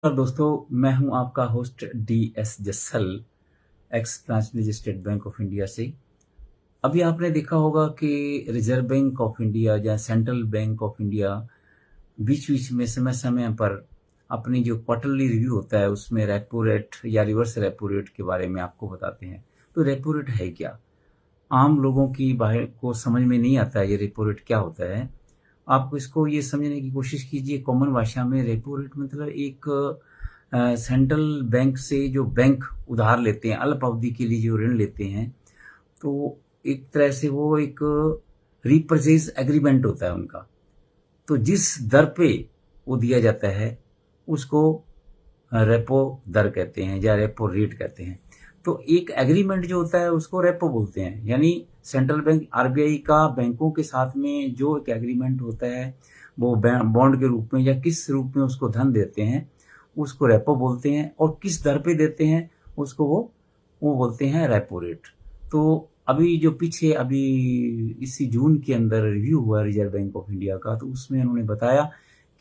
और दोस्तों, मैं हूं आपका host DS Jassal, ex branch manager State Bank of India से। अभी आपने देखा होगा कि रिजर्व बैंक ऑफ इंडिया या सेंट्रल बैंक ऑफ इंडिया बीच बीच में समय समय पर अपनी जो क्वार्टरली रिव्यू होता है उसमें रेपो रेट या रिवर्स रेपो रेट के बारे में आपको बताते हैं। तो रेपो रेट है क्या? आम लोगों की बाहर को समझ में नहीं आता है ये रेपो रेट क्या होता है। आप इसको ये समझने की कोशिश कीजिए। कॉमन भाषा में रेपो रेट मतलब एक सेंट्रल बैंक से जो बैंक उधार लेते हैं, अल्प अवधि के लिए जो ऋण लेते हैं, तो एक तरह से वो एक रीपरचेज एग्रीमेंट होता है उनका। तो जिस दर पे वो दिया जाता है उसको रेपो दर कहते हैं या रेपो रेट कहते हैं। तो एक एग्रीमेंट जो होता है उसको रेपो बोलते हैं। यानी सेंट्रल बैंक RBI का बैंकों के साथ में जो एक एग्रीमेंट होता है वो बॉन्ड के रूप में या किस रूप में उसको धन देते हैं उसको रेपो बोलते हैं, और किस दर पे देते हैं उसको वो बोलते हैं रेपो रेट। तो अभी जो पीछे अभी इसी जून के अंदर रिव्यू हुआ रिजर्व बैंक ऑफ इंडिया का, तो उसमें उन्होंने बताया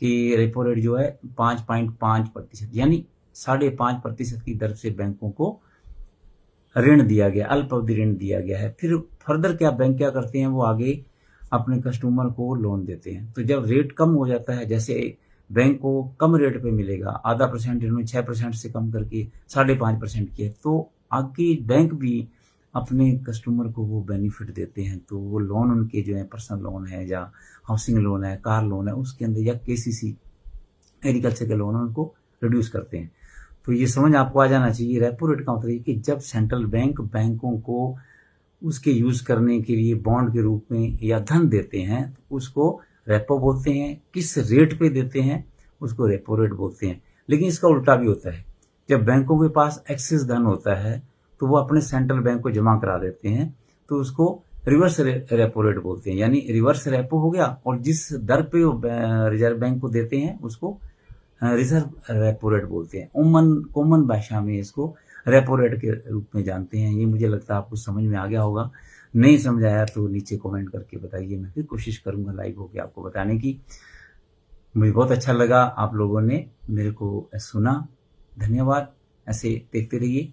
कि रेपो रेट जो है 5.5% यानी 5.5% की दर से बैंकों को ऋण दिया गया, अल्प अवधि ऋण दिया गया है। फिर फर्दर क्या बैंक क्या करते हैं, वो आगे अपने कस्टमर को लोन देते हैं। तो जब रेट कम हो जाता है, जैसे बैंक को कम रेट पे मिलेगा, आधा परसेंट इन्होंने 6% से कम करके 5.5% किया, तो आगे बैंक भी अपने कस्टमर को वो बेनिफिट देते हैं। तो वो लोन उनके जो है पर्सनल लोन है या हाउसिंग लोन है, कार लोन है, उसके अंदर या KCC एग्रीकल्चर के लोन उनको रिड्यूस करते हैं। तो ये समझ आपको आ जाना चाहिए। रेपो रेट का मतलब ये कि जब सेंट्रल बैंक बैंकों को उसके यूज करने के लिए बॉन्ड के रूप में या धन देते हैं तो उसको रेपो बोलते हैं। किस रेट पे देते हैं उसको रेपो रेट बोलते हैं। लेकिन इसका उल्टा भी होता है। जब बैंकों के पास एक्सेस धन होता है तो वो अपने सेंट्रल बैंक को जमा करा देते हैं, तो उसको रिवर्स रेपो रेट बोलते हैं। यानी रिवर्स रेपो हो गया, और जिस दर पे वो रिजर्व बैंक को देते हैं उसको रिजर्व रेपो रेट बोलते हैं। कॉमन भाषा में इसको रेपो रेट के रूप में जानते हैं। ये मुझे लगता है आपको समझ में आ गया होगा। नहीं समझ आया तो नीचे कमेंट करके बताइए, मैं फिर कोशिश करूंगा लाइव होकर आपको बताने की। मुझे बहुत अच्छा लगा आप लोगों ने मेरे को सुना। धन्यवाद। ऐसे देखते रहिए।